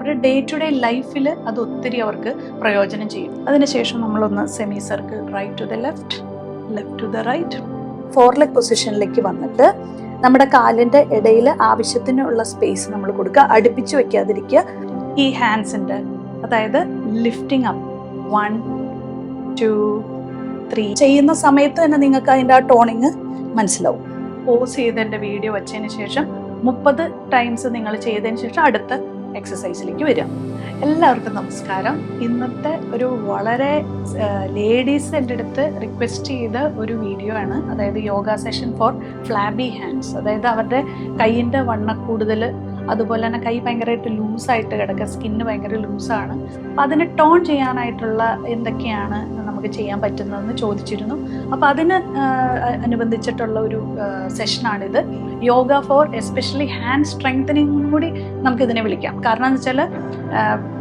അവരുടെ day to day ലൈഫിൽ അത് ഒത്തിരി അവർക്ക് പ്രയോജനം ചെയ്യും. അതിനുശേഷം നമ്മളൊന്ന് semi circle right to the left, left to the right, 4 leg പൊസിഷനിലേക്ക് വന്നിട്ട് നമ്മുടെ കാലിൻ്റെ ഇടയിൽ ആവശ്യത്തിനുള്ള സ്പേസ് നമ്മൾ കൊടുക്കുക. അടുപ്പിച്ച് വെക്കാതിരിക്കുക. ഈ ഹാൻഡ്സിൻ്റെ അതായത് ലിഫ്റ്റിംഗ് അപ്പ് 1 2 3 ചെയ്യുന്ന സമയത്ത് തന്നെ നിങ്ങൾക്ക് അതിൻ്റെ ആ ടോണിങ് മനസ്സിലാവും. പോസ് ചെയ്തതിൻ്റെ വീഡിയോ വെച്ചതിന് ശേഷം 30 ടൈംസ് നിങ്ങൾ ചെയ്തതിന് ശേഷം അടുത്ത എക്സസൈസിലേക്ക് വരിക. എല്ലാവർക്കും നമസ്കാരം. ഇന്നത്തെ ഒരു വളരെ ലേഡീസ് എൻ്റെ അടുത്ത് റിക്വസ്റ്റ് ചെയ്ത ഒരു വീഡിയോ ആണ്. അതായത് യോഗ സെഷൻ ഫോർ ഫ്ലാബി ഹാൻഡ്സ്. അതായത് അവരുടെ കൈയിൻ്റെ വണ്ണക്കൂടുതൽ, അതുപോലെ തന്നെ കൈ ഭയങ്കരമായിട്ട് ലൂസായിട്ട് കിടക്കുക, സ്കിന്ന് ഭയങ്കര ലൂസാണ്. അപ്പോൾ അതിനെ ടോൺ ചെയ്യാനായിട്ടുള്ള എന്തൊക്കെയാണ് നമുക്ക് ചെയ്യാൻ പറ്റുന്നതെന്ന് ചോദിച്ചിരുന്നു. അപ്പോൾ അതിന് അനുബന്ധിച്ചിട്ടുള്ള ഒരു സെഷനാണിത്. Yoga for especially hand strengthening കൂടി നമുക്കിതിനെ വിളിക്കാം. കാരണം എന്ന് വെച്ചാൽ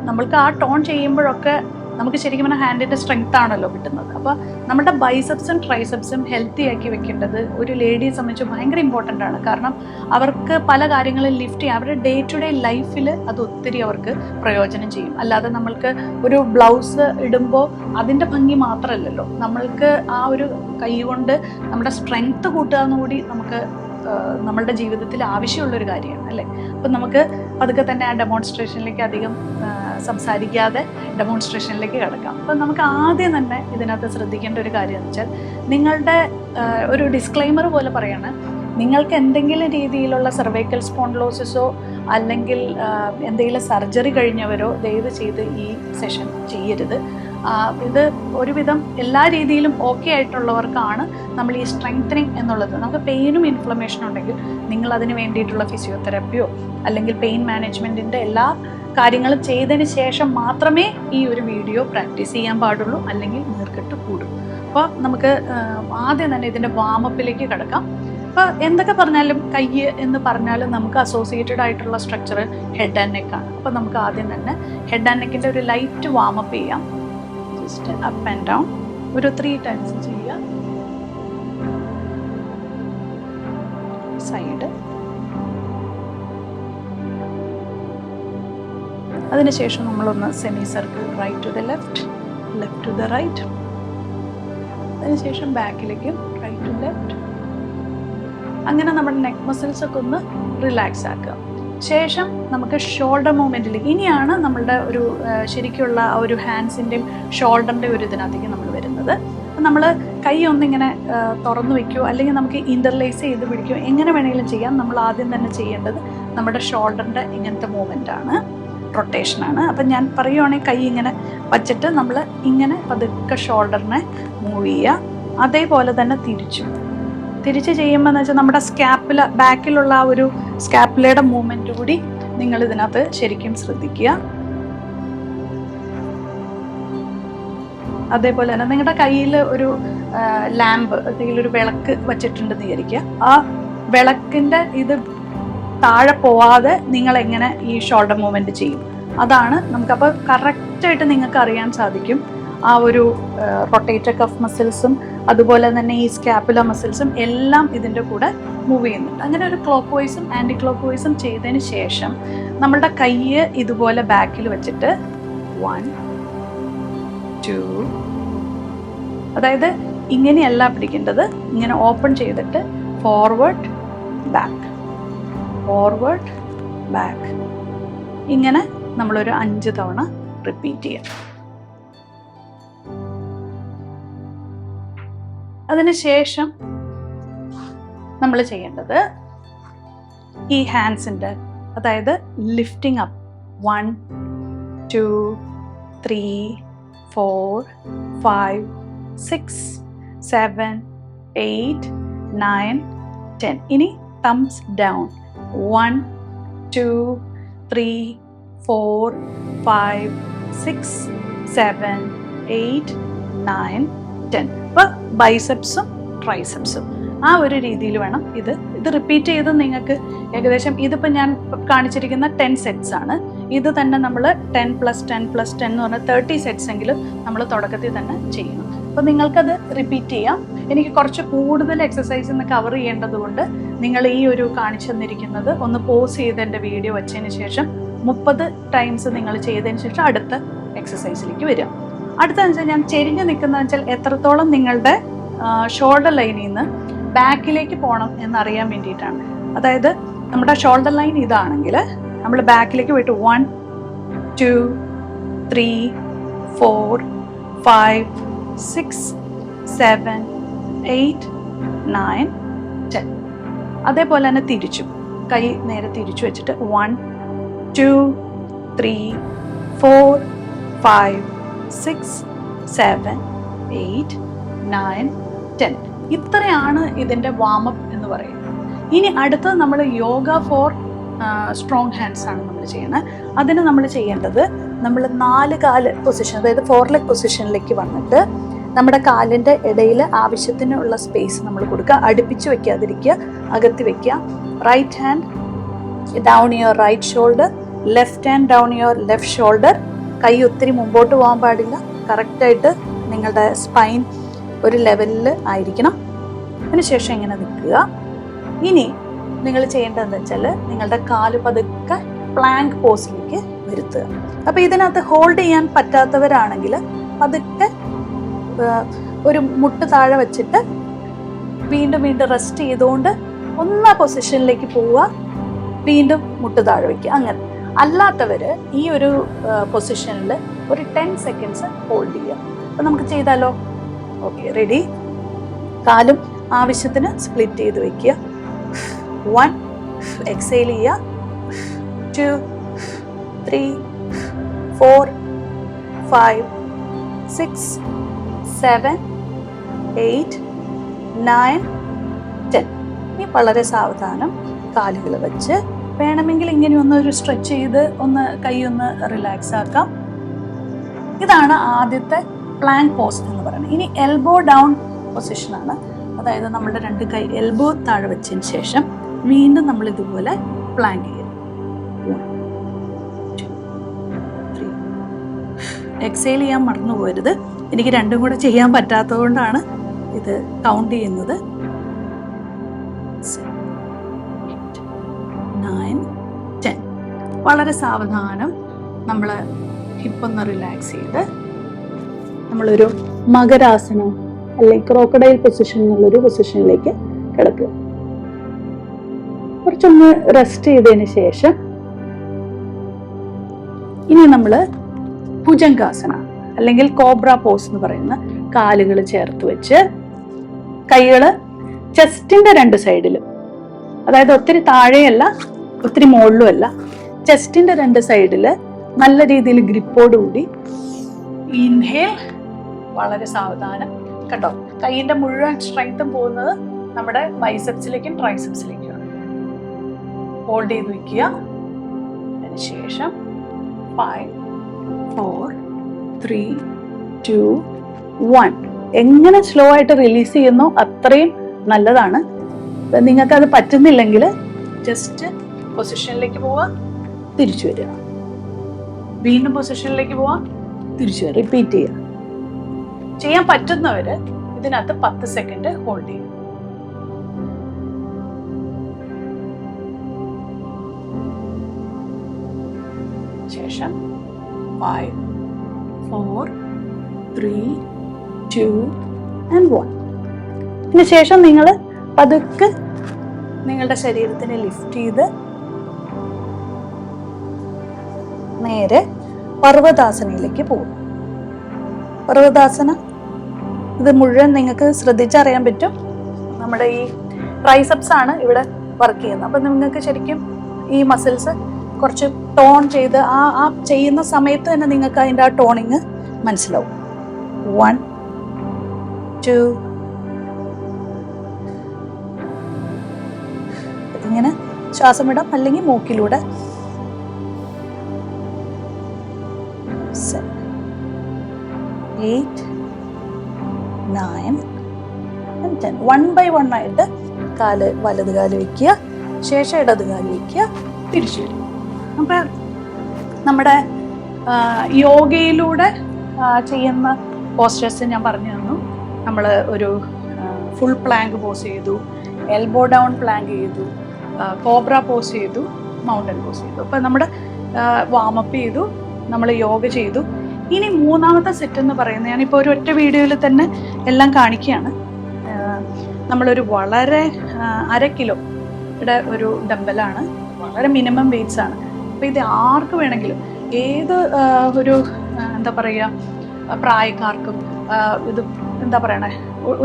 നമ്മൾക്ക് ആ ടോൺ ചെയ്യുമ്പോഴൊക്കെ നമുക്ക് ശരിക്കും പറഞ്ഞാൽ ഹാൻഡിൻ്റെ സ്ട്രെങ്ത് ആണല്ലോ കിട്ടുന്നത്. അപ്പോൾ നമ്മുടെ ബൈസെപ്സും ട്രൈസെപ്സും ഹെൽത്തി ആക്കി വെക്കേണ്ടത് ഒരു ലേഡിയെ സംബന്ധിച്ച് ഭയങ്കര ഇമ്പോർട്ടൻ്റ് ആണ്. കാരണം അവർക്ക് പല കാര്യങ്ങളും ലിഫ്റ്റ് ചെയ്യാം. അവരുടെ ഡേ ടു ഡേ ലൈഫിൽ അത് ഒത്തിരി അവർക്ക് പ്രയോജനം ചെയ്യും. അല്ലാതെ നമ്മൾക്ക് ഒരു ബ്ലൗസ് ഇടുമ്പോൾ അതിൻ്റെ ഭംഗി മാത്രമല്ലല്ലോ, നമ്മൾക്ക് ആ ഒരു കൈ കൊണ്ട് നമ്മുടെ സ്ട്രെങ്ത് കൂട്ടുക എന്നുകൂടി നമുക്ക് നമ്മളുടെ ജീവിതത്തിൽ ആവശ്യമുള്ളൊരു കാര്യമാണ് അല്ലേ. അപ്പം നമുക്ക് അതൊക്കെ തന്നെ ആ ഡെമോൺസ്ട്രേഷനിലേക്ക് അധികം സംസാരിക്കാതെ ഡെമോൺസ്ട്രേഷനിലേക്ക് കിടക്കാം. അപ്പം നമുക്ക് ആദ്യം തന്നെ ഇതിനകത്ത് ശ്രദ്ധിക്കേണ്ട ഒരു കാര്യം എന്ന് വെച്ചാൽ, നിങ്ങളുടെ ഒരു ഡിസ്ക്ലെയിമർ പോലെ പറയാണ്, നിങ്ങൾക്ക് എന്തെങ്കിലും രീതിയിലുള്ള സെർവൈക്കൽ സ്പോണ്ടിലോസിസോ അല്ലെങ്കിൽ എന്തെങ്കിലും സർജറി കഴിഞ്ഞവരോ ദയവ് ചെയ്ത് ഈ സെഷൻ ചെയ്യരുത്. ഇത് ഒരുവിധം എല്ലാ രീതിയിലും ഓക്കെ ആയിട്ടുള്ളവർക്കാണ് നമ്മൾ ഈ സ്ട്രെങ്തനിങ് എന്നുള്ളത്. നമുക്ക് പെയിനും ഇൻഫ്ലമേഷനും ഉണ്ടെങ്കിൽ നിങ്ങൾ അതിന് വേണ്ടിയിട്ടുള്ള ഫിസിയോതെറാപ്പിയോ അല്ലെങ്കിൽ പെയിൻ മാനേജ്മെൻറ്റിൻ്റെ എല്ലാ കാര്യങ്ങളും ചെയ്തതിന് ശേഷം മാത്രമേ ഈ ഒരു വീഡിയോ പ്രാക്ടീസ് ചെയ്യാൻ പാടുള്ളൂ, അല്ലെങ്കിൽ നീർക്കെട്ട് കൂടും. അപ്പോൾ നമുക്ക് ആദ്യം തന്നെ ഇതിൻ്റെ വാമപ്പിലേക്ക് കിടക്കാം. അപ്പോൾ എന്തൊക്കെ പറഞ്ഞാലും കൈ എന്ന് പറഞ്ഞാലും നമുക്ക് അസോസിയേറ്റഡ് ആയിട്ടുള്ള സ്ട്രക്ചർ ഹെഡ് ആൻഡ് നെക്ക് ആണ്. അപ്പോൾ നമുക്ക് ആദ്യം തന്നെ ഹെഡ് ആൻഡ് നെക്കിൻ്റെ ഒരു ലൈറ്റ് വാമപ്പ് ചെയ്യാം. ജസ്റ്റ് അപ്പ് ആൻഡ് ഡൗൺ ഒരു 3 ടൈംസ് ചെയ്യുക. സൈഡ്. അതിനുശേഷം നമ്മളൊന്ന് semi circle right to the left, left to the right. അതിനുശേഷം ബാക്കിലേക്കും റൈറ്റ് ടു ലെഫ്റ്റ്. അങ്ങനെ നമ്മുടെ നെക്ക് മസിൽസ് ഒക്കെ ഒന്ന് റിലാക്സ് ആക്കുക. ശേഷം നമുക്ക് ഷോൾഡർ മൂവ്മെൻറ്റിലേക്ക്, ഇനിയാണ് നമ്മളുടെ ഒരു ശരിക്കുള്ള ആ ഒരു ഹാൻഡ്സിൻ്റെയും ഷോൾഡറിൻ്റെ ഒരു ഇതിനകത്തേക്ക് നമ്മൾ വരുന്നത്. നമ്മൾ കൈ ഒന്നിങ്ങനെ തുറന്നു വയ്ക്കുകയോ അല്ലെങ്കിൽ നമുക്ക് ഇൻ്റർലേസ് ചെയ്ത് പിടിക്കുകയോ എങ്ങനെ വേണമെങ്കിലും ചെയ്യാം. നമ്മൾ ആദ്യം തന്നെ ചെയ്യേണ്ടത് നമ്മുടെ ഷോൾഡറിൻ്റെ ഇങ്ങനത്തെ മൂവ്മെൻറ്റാണ്, റൊട്ടേഷനാണ്. അപ്പം ഞാൻ പറയുവാണെങ്കിൽ കൈ ഇങ്ങനെ വച്ചിട്ട് നമ്മൾ ഇങ്ങനെ പതുക്കെ ഷോൾഡറിനെ മൂവ് ചെയ്യുക. അതേപോലെ തന്നെ തിരിച്ച് ചെയ്യുമ്പോൾ എന്ന് വെച്ചാൽ നമ്മുടെ സ്കാപ്പുല, ബാക്കിലുള്ള ആ ഒരു സ്കാപ്പുലയുടെ മൂവ്മെൻറ്റ് കൂടി നിങ്ങൾ ഇതിനകത്ത് ശരിക്കും ശ്രദ്ധിക്കുക. അതേപോലെ തന്നെ നിങ്ങളുടെ കയ്യിൽ ഒരു ലാമ്പ് അല്ലെങ്കിൽ ഒരു വിളക്ക് വച്ചിട്ടുണ്ടെന്ന് വിചാരിക്കുക. ആ വിളക്കിൻ്റെ ഇത് താഴെ പോവാതെ നിങ്ങൾ എങ്ങനെ ഈ ഷോൾഡർ മൂവ്മെൻറ്റ് ചെയ്യും, അതാണ് നമുക്കപ്പോൾ കറക്റ്റായിട്ട് നിങ്ങൾക്ക് അറിയാൻ സാധിക്കും. ആ ഒരു റൊട്ടേറ്റർ കഫ് മസിൽസും അതുപോലെ തന്നെ ഈ സ്കാപ്പുല മസിൽസും എല്ലാം ഇതിൻ്റെ കൂടെ മൂവ് ചെയ്യുന്നുണ്ട്. അങ്ങനെ ഒരു ക്ലോക്ക് വൈസും ആൻറ്റി ക്ലോക്ക് വൈസും ചെയ്തതിന് ശേഷം നമ്മളുടെ കൈ ഇതുപോലെ ബാക്കിൽ വെച്ചിട്ട് 1 2, അതായത് ഇങ്ങനെയല്ല പിടിക്കേണ്ടത്, ഇങ്ങനെ ഓപ്പൺ ചെയ്തിട്ട് ഫോർവേഡ് ബാക്ക്, ഫോർവേഡ് ബാക്ക്. ഇങ്ങനെ നമ്മളൊരു 5 തവണ റിപ്പീറ്റ് ചെയ്യാം. അതിനുശേഷം നമ്മൾ ചെയ്യേണ്ടത് ഈ ഹാൻഡ്സിൻ്റെ, അതായത് ലിഫ്റ്റിംഗ് അപ്പ് 1 2 3 4 5 6 7 8 9 10. ഇനി തംബ്സ് ഡൗൺ 1 2 3 4 5 6 7 8 9 10. അപ്പോൾ ബൈസെപ്സും ട്രൈസെപ്സും ആ ഒരു രീതിയിൽ വേണം ഇത് റിപ്പീറ്റ് ചെയ്ത് നിങ്ങൾക്ക് ഏകദേശം, ഇതിപ്പോൾ ഞാൻ കാണിച്ചിരിക്കുന്ന 10 സെറ്റ്സ് ആണ്. ഇത് തന്നെ നമ്മൾ 10 + 10 + 10 എന്ന് പറഞ്ഞാൽ 30 സെറ്റ്സ് എങ്കിലും നമ്മൾ തുടക്കത്തിൽ തന്നെ ചെയ്യണം. അപ്പോൾ നിങ്ങൾക്കത് റിപ്പീറ്റ് ചെയ്യാം. എനിക്ക് കുറച്ച് കൂടുതൽ എക്സസൈസ് ഇന്ന് കവർ ചെയ്യേണ്ടത് കൊണ്ട് നിങ്ങൾ ഈ ഒരു കാണിച്ചു തന്നിരിക്കുന്നത് ഒന്ന് പോസ് ചെയ്ത് എൻ്റെ വീഡിയോ വെച്ചതിന് ശേഷം 30 ടൈംസ് നിങ്ങൾ ചെയ്തതിന് ശേഷം അടുത്ത എക്സസൈസിലേക്ക് വരിക. അടുത്തതെന്ന് വെച്ചാൽ ഞാൻ ചെരിഞ്ഞ് നിൽക്കുന്നതെന്ന് വെച്ചാൽ എത്രത്തോളം നിങ്ങളുടെ ഷോൾഡർ ലൈനിൽ നിന്ന് ബാക്കിലേക്ക് പോകണം എന്നറിയാൻ വേണ്ടിയിട്ടാണ്. അതായത് നമ്മുടെ ഷോൾഡർ ലൈൻ ഇതാണെങ്കിൽ നമ്മൾ ബാക്കിലേക്ക് പോയിട്ട് 1 2 3 4 5 6 7 8 9 10. അതേപോലെ തന്നെ തിരിച്ചു കൈ നേരെ തിരിച്ചു വെച്ചിട്ട് 1 2 3 4 5 6 7 8 9 10. ഇത്രയാണ് ഇതിൻ്റെ വാമപ്പ് എന്ന് പറയുന്നത്. ഇനി അടുത്തത് നമ്മൾ യോഗ ഫോർ സ്ട്രോങ് ഹാൻഡ്സ് ആണ് നമ്മൾ ചെയ്യുന്നത്. അതിന് നമ്മൾ ചെയ്യേണ്ടത്, നമ്മൾ 4 കാല് പൊസിഷൻ, അതായത് 4 ലെഗ് പൊസിഷനിലേക്ക് വന്നിട്ട് നമ്മുടെ കാലിൻ്റെ ഇടയിൽ ആവശ്യത്തിനുള്ള സ്പേസ് നമ്മൾ കൊടുക്കുക. അടുപ്പിച്ച് വെക്കാതിരിക്കുക, അകത്തി വെക്കുക. Right hand down your right shoulder, left hand down your left shoulder. കൈ ഒത്തിരി മുമ്പോട്ട് പോകാൻ പാടില്ല. കറക്റ്റായിട്ട് നിങ്ങളുടെ സ്പൈൻ ഒരു ലെവലിൽ ആയിരിക്കണം. അതിനുശേഷം ഇങ്ങനെ നിൽക്കുക. ഇനി നിങ്ങൾ ചെയ്യേണ്ടതെന്ന് വെച്ചാൽ നിങ്ങളുടെ കാല് പതുക്കെ പ്ലാങ്ക് പോസിലേക്ക് വരുത്തുക. അപ്പോൾ ഇതിനകത്ത് ഹോൾഡ് ചെയ്യാൻ പറ്റാത്തവരാണെങ്കിൽ പതുക്കെ ഒരു മുട്ട് താഴെ വെച്ചിട്ട് വീണ്ടും റെസ്റ്റ് ചെയ്തുകൊണ്ട് ഒന്നാ പൊസിഷനിലേക്ക് പോവുക, വീണ്ടും മുട്ട് താഴെ വയ്ക്കുക. അങ്ങനെ അല്ലാത്തവർ ഈ ഒരു പൊസിഷനിൽ ഒരു 10 സെക്കൻഡ്സ് ഹോൾഡ് ചെയ്യുക. അപ്പോൾ നമുക്ക് ചെയ്താലോ? Okay, ready? കാലും ആവശ്യത്തിന് സ്പ്ലിറ്റ് ചെയ്ത് വയ്ക്കുക. 1 എക്സേൽ ചെയ്യുക, 2 3 4 5 6 7 8 9 10. ഇനി വളരെ സാവധാനം കാലുകൾ വെച്ച് വേണമെങ്കിൽ ഇങ്ങനെ ഒരു സ്ട്രെച്ച് ചെയ്ത് കൈ റിലാക്സ് ആക്കാം. ഇതാണ് ആദ്യത്തെ പ്ലാങ്ക് പോസ് എന്ന് പറയുന്നത്. ഇനി എൽബോ ഡൗൺ പൊസിഷനാണ്. അതായത് നമ്മുടെ 2 കൈ എൽബോ താഴെ വെച്ചതിന് ശേഷം വീണ്ടും നമ്മൾ ഇതുപോലെ പ്ലാങ്ക് ചെയ്യും. 1 2 3. എക്സേൽ ചെയ്യാൻ മറന്നു പോകരുത്. എനിക്ക് 2 കൂടെ ചെയ്യാൻ പറ്റാത്തത് കൊണ്ടാണ് ഇത് കൗണ്ട് ചെയ്യുന്നത്. 7 8 9 10. വളരെ സാവധാനം നമ്മൾ ഹിപ്പൊന്ന് റിലാക്സ് ചെയ്ത് നമ്മളൊരു മകരാസനം അല്ലെങ്കിൽ ക്രോക്കഡൈൽ പൊസിഷൻ എന്നുള്ളൊരു പൊസിഷനിലേക്ക് കിടക്കുക. കുറച്ചൊന്ന് റെസ്റ്റ് ചെയ്തതിന് ശേഷം ഇനി നമ്മൾ ഭുജംഗാസന അല്ലെങ്കിൽ കോബ്ര പോസ് എന്ന് പറയുന്ന കാലുകൾ ചേർത്ത് വെച്ച് കൈകൾ ചെസ്റ്റിന്റെ 2 സൈഡിലും, അതായത് ഒത്തിരി താഴെയല്ല ഒത്തിരി മുകളിലുമല്ല, ചെസ്റ്റിന്റെ 2 സൈഡിൽ നല്ല രീതിയിൽ ഗ്രിപ്പോടുകൂടി ഇൻഹേൽ, വളരെ സാവധാനം. കണ്ടോ, കൈയിന്റെ മുഴുവൻ സ്ട്രെങ്ത്തും പോകുന്നത് നമ്മുടെ ബൈസെപ്സിലേക്കും ട്രൈസെപ്സിലേക്കുമാണ്. ഹോൾഡ് ചെയ്ത് വയ്ക്കുക. അതിനുശേഷം 5 4 3 2 1. എങ്ങനെ സ്ലോ ആയിട്ട് റിലീസ് ചെയ്യുന്നോ അത്രയും നല്ലതാണ്. നിങ്ങൾക്ക് അത് പറ്റുന്നില്ലെങ്കിൽ ജസ്റ്റ് പൊസിഷനിലേക്ക് പോവുക, തിരിച്ചു വരിക, വീണ്ടും പൊസിഷനിലേക്ക് പോവുക, തിരിച്ചു വരിക, റിപ്പീറ്റ് ചെയ്യുക. ചെയ്യാൻ പറ്റുന്നവര് ഇതിനകത്ത് 10 സെക്കൻഡ് ഹോൾഡ് ചെയ്യും. ശേഷം 5 4 3 2 and 1. ഇതിന് ശേഷം നിങ്ങൾ പതുക്കെ നിങ്ങളുടെ ശരീരത്തിനെ ലിഫ്റ്റ് ചെയ്ത് നേരെ പർവ്വതാസനയിലേക്ക് പോകും. പർവ്വതാസന ഇത് മുഴുവൻ നിങ്ങൾക്ക് ശ്രദ്ധിച്ചറിയാൻ പറ്റും. നമ്മുടെ ഈ ട്രൈസെപ്സ് ആണ് ഇവിടെ വർക്ക് ചെയ്യുന്നത്. അപ്പം നിങ്ങൾക്ക് ശരിക്കും ഈ മസിൽസ് കുറച്ച് ടോൺ ചെയ്ത് ആ ചെയ്യുന്ന സമയത്ത് തന്നെ നിങ്ങൾക്ക് അതിൻ്റെ ആ ടോണിങ് മനസ്സിലാവും. 1 2 ഇങ്ങനെ ശ്വാസം വിടാം, അല്ലെങ്കിൽ മൂക്കിലൂടെ 7 8 9 and 10. 1 by 1 ആയിട്ട് വലത് കാല് വയ്ക്കുക, ശേഷം ഇടത് കാല് വയ്ക്കുക, തിരിച്ചു വരും. അപ്പം നമ്മുടെ യോഗയിലൂടെ ചെയ്യുന്ന പോസ്റ്റേഴ്സ് ഞാൻ പറഞ്ഞു തന്നു. നമ്മൾ ഒരു ഫുൾ പ്ലാങ്ക് പോസ് ചെയ്തു, എൽബോ ഡൗൺ പ്ലാങ്ക് ചെയ്തു, കോബ്ര പോസ് ചെയ്തു, മൗണ്ടൻ പോസ് ചെയ്തു. അപ്പം നമ്മുടെ വാമപ്പ് ചെയ്തു, നമ്മൾ യോഗ ചെയ്തു. ഇനി മൂന്നാമത്തെ സെറ്റ് എന്ന് പറയുന്നത് ഞാനിപ്പോൾ ഒരു ഒറ്റ വീഡിയോയിൽ തന്നെ എല്ലാം കാണിക്കുകയാണ്. നമ്മളൊരു വളരെ 1/2 കിലോയുടെ ഒരു ഡമ്പലാണ്, വളരെ മിനിമം വെയ്റ്റ്സ് ആണ്. അപ്പോൾ ഇത് ആർക്ക് വേണമെങ്കിലും ഏത് ഒരു എന്താ പറയുക പ്രായക്കാർക്കും ഇത് എന്താ പറയണേ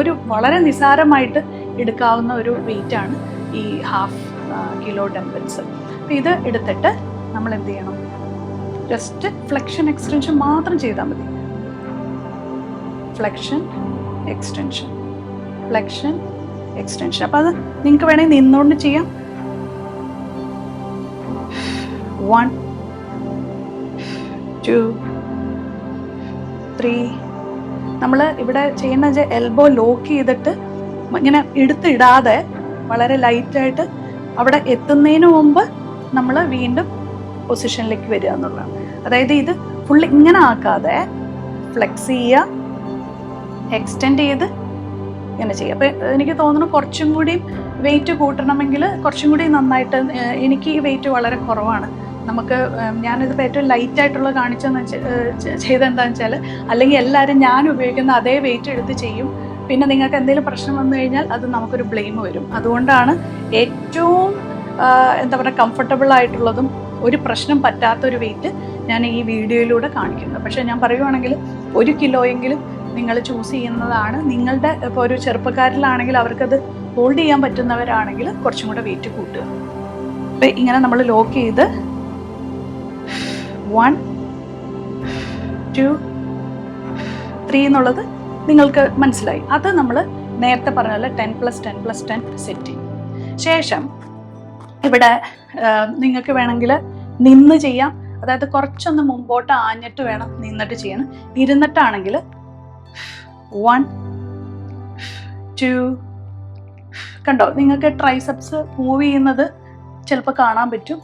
ഒരു വളരെ നിസ്സാരമായിട്ട് എടുക്കാവുന്ന ഒരു വെയിറ്റാണ് ഈ 1/2 കിലോ ഡംബൽസ്. അപ്പോൾ ഇത് എടുത്തിട്ട് നമ്മൾ എന്ത് ചെയ്യണം, ജസ്റ്റ് ഫ്ലെക്ഷൻ എക്സ്റ്റൻഷൻ മാത്രം ചെയ്താൽ മതി. Flexion extension, flexion extension. അപ്പോൾ അത് നിങ്ങൾക്ക് വേണമെങ്കിൽ നിന്നുകൊണ്ട് ചെയ്യാം. 1 2 3. നമ്മൾ ഇവിടെ ചെയ്യുന്ന എൽബോ ലോക്ക് ചെയ്തിട്ട് ഇങ്ങനെ എടുത്തിടാതെ വളരെ ലൈറ്റായിട്ട് അവിടെ എത്തുന്നതിന് മുമ്പ് നമ്മൾ വീണ്ടും പൊസിഷനിലേക്ക് വരിക എന്നുള്ളതാണ്. അതായത് ഇത് ഫുള്ള് ഇങ്ങനെ ആക്കാതെ ഫ്ലെക്സ് ചെയ്യുക, എക്സ്റ്റെൻഡ് ചെയ്ത് ഇങ്ങനെ ചെയ്യുക. അപ്പോൾ എനിക്ക് തോന്നുന്നു കുറച്ചും കൂടി വെയിറ്റ് കൂട്ടണമെങ്കിൽ കുറച്ചും കൂടി നന്നായിട്ട്, എനിക്ക് ഈ വെയിറ്റ് വളരെ കുറവാണ്. നമുക്ക് ഞാനിതിപ്പോൾ ഏറ്റവും ലൈറ്റായിട്ടുള്ള കാണിച്ചെന്ന് ചെയ്തെന്താണെന്ന് വെച്ചാൽ, അല്ലെങ്കിൽ എല്ലാവരും ഞാൻ ഉപയോഗിക്കുന്ന അതേ വെയിറ്റ് എടുത്ത് ചെയ്യും, പിന്നെ നിങ്ങൾക്ക് എന്തെങ്കിലും പ്രശ്നം വന്നു കഴിഞ്ഞാൽ അത് നമുക്കൊരു ബ്ലെയിം വരും. അതുകൊണ്ടാണ് ഏറ്റവും എന്താ പറയുക കംഫർട്ടബിൾ ആയിട്ടുള്ളതും ഒരു പ്രശ്നം പറ്റാത്തൊരു വെയിറ്റ് ഞാൻ ഈ വീഡിയോയിലൂടെ കാണിക്കുന്നത്. പക്ഷേ ഞാൻ പറയുവാണെങ്കിൽ 1 കിലോയെങ്കിലും നിങ്ങൾ ചൂസ് ചെയ്യുന്നതാണ് നിങ്ങളുടെ. ഇപ്പോൾ ഒരു ചെറുപ്പക്കാരിലാണെങ്കിൽ അവർക്കത് ഹോൾഡ് ചെയ്യാൻ പറ്റുന്നവരാണെങ്കിൽ കുറച്ചും കൂടെ വെയിറ്റ് കൂട്ടുക. അപ്പോൾ ഇങ്ങനെ നമ്മൾ ലോക്ക് ചെയ്ത് 1 2 3 എന്നുള്ളത് നിങ്ങൾക്ക് മനസ്സിലായി. അത് നമ്മൾ നേരത്തെ പറഞ്ഞ പോലെ 10+10+10 സെറ്റ് ചെയ്യും. ശേഷം ഇവിടെ നിങ്ങൾക്ക് വേണമെങ്കിൽ നിന്ന് ചെയ്യാം. അതായത് കുറച്ചൊന്ന് മുമ്പോട്ട് ആഞ്ഞിട്ട് വേണം നിന്നിട്ട് ചെയ്യണം. ഇരുന്നിട്ടാണെങ്കിൽ 1 2 കണ്ടോ, നിങ്ങൾക്ക് ട്രൈസെപ്സ് മൂവ് ചെയ്യുന്നത് ചിലപ്പോൾ കാണാൻ പറ്റും.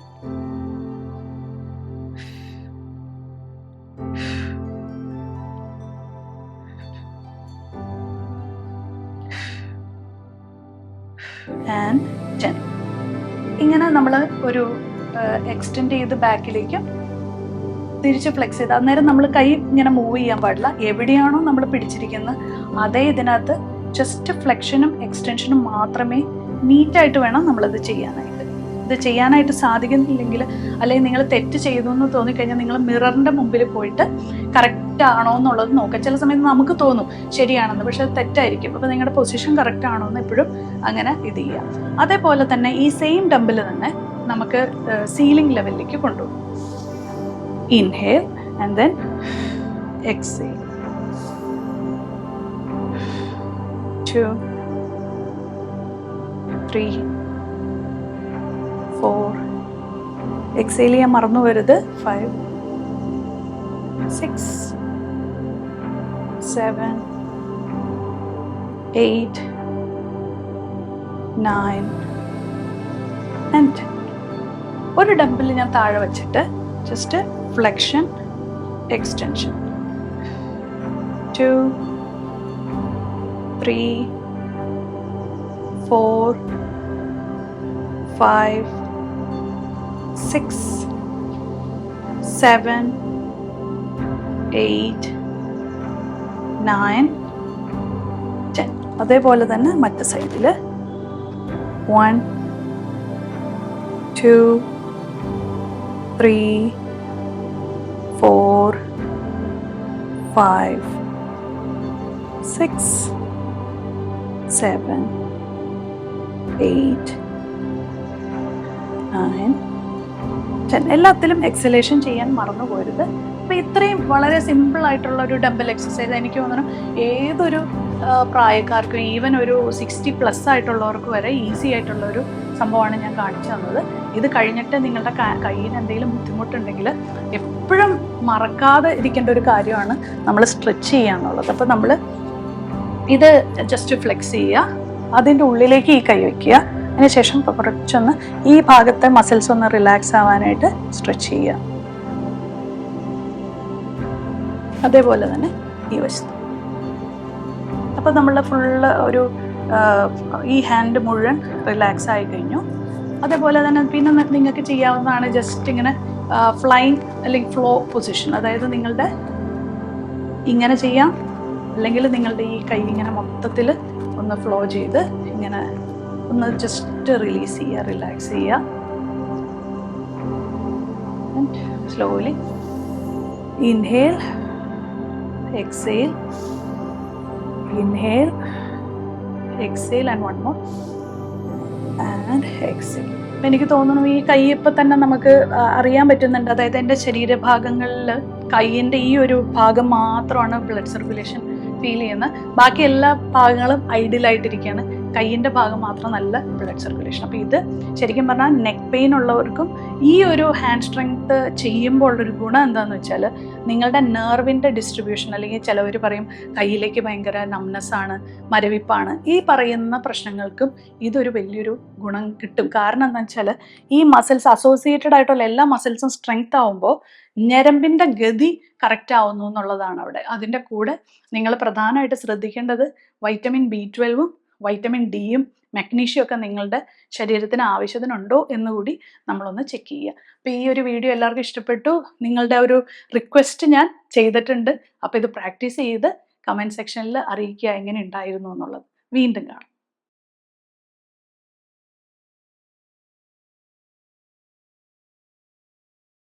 ആൻഡ് 10. ഇങ്ങനെ നമ്മൾ ഒരു എക്സ്റ്റെൻഡ് ചെയ്ത് ബാക്കിലേക്കും തിരിച്ച് ഫ്ലെക്സ് ചെയ്ത്, അന്നേരം നമ്മൾ കൈ ഇങ്ങനെ മൂവ് ചെയ്യാൻ പാടില്ല. എവിടെയാണോ നമ്മൾ പിടിച്ചിരിക്കുന്നത് അതേ ഇതിനകത്ത് ജസ്റ്റ് ഫ്ലെക്ഷനും എക്സ്റ്റൻഷനും മാത്രമേ നീറ്റായിട്ട് വേണം നമ്മളിത് ചെയ്യാനായിട്ട്. ഇത് ചെയ്യാനായിട്ട് സാധിക്കുന്നില്ലെങ്കിൽ, അല്ലെങ്കിൽ നിങ്ങൾ തെറ്റ് ചെയ്തു എന്ന് തോന്നിക്കഴിഞ്ഞാൽ നിങ്ങൾ മിററിൻ്റെ മുമ്പിൽ പോയിട്ട് കറക്റ്റ് ആണോ എന്നുള്ളത് നോക്കുക. ചില സമയത്ത് നമുക്ക് തോന്നും ശരിയാണെന്ന്, പക്ഷെ അത് തെറ്റായിരിക്കും. അപ്പോൾ നിങ്ങളുടെ പൊസിഷൻ കറക്റ്റ് ആണോ എന്ന് എപ്പോഴും അങ്ങനെ ഇത് ചെയ്യാം. അതേപോലെ തന്നെ ഈ സെയിം ഡംബിൽ തന്നെ നമുക്ക് സീലിംഗ് ലെവലിലേക്ക് കൊണ്ടുപോകും. Inhale and then exhale. 2 3 4. Exhale ചെയ്യാൻ മറന്നു വരുത്. 5 6 7 8 9 and 10. ഒരു ഡംബിൽ ഞാൻ താഴെ വെച്ചിട്ട് ജസ്റ്റ് ഫ്ലെക്ഷൻ എക്സ്റ്റൻഷൻ 2 3 4 5 6 7 8 9 10. അതേപോലെ തന്നെ മറ്റേ സൈഡിൽ 1 2 3 4 5 6 7 8 9 10. എല്ലാത്തിലും എക്സലേഷൻ ചെയ്യാൻ മറന്നു പോരുത്. അപ്പോൾ ഇത്രയും വളരെ സിമ്പിൾ ആയിട്ടുള്ള ഒരു ഡംബൽ എക്സസൈസ് എനിക്ക് തോന്നുന്നു ഏതൊരു പ്രായക്കാർക്കും, ഈവൻ ഒരു 60+ ആയിട്ടുള്ളവർക്ക് വരെ ഈസി ആയിട്ടുള്ളൊരു സംഭവമാണ് ഞാൻ കാണിച്ചു തന്നത്. ഇത് കഴിഞ്ഞിട്ട് നിങ്ങളുടെ കയ്യിൽ എന്തെങ്കിലും ബുദ്ധിമുട്ടുണ്ടെങ്കിൽ എപ്പോഴും മറക്കാതെ ഇരിക്കേണ്ട ഒരു കാര്യമാണ് നമ്മൾ സ്ട്രെച്ച് ചെയ്യുക എന്നുള്ളത്. അപ്പോൾ നമ്മൾ ഇത് ജസ്റ്റ് ഫ്ലെക്സ് ചെയ്യുക, അതിൻ്റെ ഉള്ളിലേക്ക് ഈ കൈ വയ്ക്കുക, അതിനുശേഷം കുറച്ചൊന്ന് ഈ ഭാഗത്തെ മസിൽസ് ഒന്ന് റിലാക്സ് ആവാനായിട്ട് സ്ട്രെച്ച് ചെയ്യുക. അതേപോലെ തന്നെ ഈ വശത്ത്. അപ്പോൾ നമ്മൾ ഫുള്ള് ഒരു ഈ ഹാൻഡ് മുഴുവൻ റിലാക്സ് ആയി കഴിഞ്ഞു. അതേപോലെ തന്നെ പിന്നെ നിങ്ങൾക്ക് ചെയ്യാവുന്നതാണ് ജസ്റ്റ് ഇങ്ങനെ ഫ്ലൈങ് അല്ലെങ്കിൽ ഫ്ലോ പൊസിഷൻ, അതായത് നിങ്ങളുടെ ഇങ്ങനെ ചെയ്യാം, അല്ലെങ്കിൽ നിങ്ങളുടെ ഈ കൈ ഇങ്ങനെ മൊത്തത്തിൽ ഒന്ന് ഫ്ലോ ചെയ്ത് ഇങ്ങനെ ഒന്ന് ജസ്റ്റ് റിലീസ് ചെയ്യുക, റിലാക്സ് ചെയ്യുക. Slowly inhale, exhale, inhale, exhale and one more and exhale. എനിക്ക് തോന്നുന്നു ഈ കൈ ഇപ്പം തന്നെ നമുക്ക് അറിയാൻ പറ്റുന്നുണ്ട്, അതായത് എൻ്റെ ശരീരഭാഗങ്ങളിൽ കൈയിൻ്റെ ഈ ഒരു ഭാഗം മാത്രമാണ് ബ്ലഡ് സർക്കുലേഷൻ ഫീൽ ചെയ്യുന്നത്, ബാക്കി എല്ലാ ഭാഗങ്ങളും ഐഡിയലായിട്ടിരിക്കുകയാണ്, കൈയിൻ്റെ ഭാഗം മാത്രം നല്ല ബ്ലഡ് സർക്കുലേഷൻ. അപ്പോൾ ഇത് ശരിക്കും പറഞ്ഞാൽ നെക്ക് പെയിൻ ഉള്ളവർക്കും ഈ ഒരു ഹാൻഡ് സ്ട്രെങ്ത് ചെയ്യുമ്പോൾ ഉള്ളൊരു ഗുണം എന്താണെന്ന് വെച്ചാൽ നിങ്ങളുടെ നെർവിൻ്റെ ഡിസ്ട്രിബ്യൂഷൻ, അല്ലെങ്കിൽ ചിലവർ പറയും കയ്യിലേക്ക് ഭയങ്കര നംനെസ്സാണ്, മരവിപ്പാണ്, ഈ പറയുന്ന പ്രശ്നങ്ങൾക്കും ഇതൊരു വലിയൊരു ഗുണം കിട്ടും. കാരണം എന്താണെന്ന് വെച്ചാൽ ഈ മസിൽസ് അസോസിയേറ്റഡ് ആയിട്ടുള്ള എല്ലാ മസിൽസും സ്ട്രെങ്ത് ആവുമ്പോൾ ഞരമ്പിൻ്റെ ഗതി കറക്റ്റ് ആവുന്നു എന്നുള്ളതാണ് അവിടെ. അതിൻ്റെ കൂടെ നിങ്ങൾ പ്രധാനമായിട്ട് ശ്രദ്ധിക്കേണ്ടത് വൈറ്റമിൻ B12ഉം വൈറ്റമിൻ ഡിയും മഗ്നീഷ്യം ഒക്കെ നിങ്ങളുടെ ശരീരത്തിന് ആവശ്യത്തിനുണ്ടോ എന്നുകൂടി നമ്മളൊന്ന് ചെക്ക് ചെയ്യുക. അപ്പോൾ ഈ ഒരു വീഡിയോ എല്ലാവർക്കും ഇഷ്ടപ്പെട്ടു, നിങ്ങളുടെ ഒരു റിക്വസ്റ്റ് ഞാൻ ചെയ്തിട്ടുണ്ട്. അപ്പോൾ ഇത് പ്രാക്ടീസ് ചെയ്ത് കമൻറ്റ് സെക്ഷനിൽ അറിയിക്കുക എങ്ങനെ ഉണ്ടായിരുന്നു എന്നുള്ളത്. വീണ്ടും കാണാം.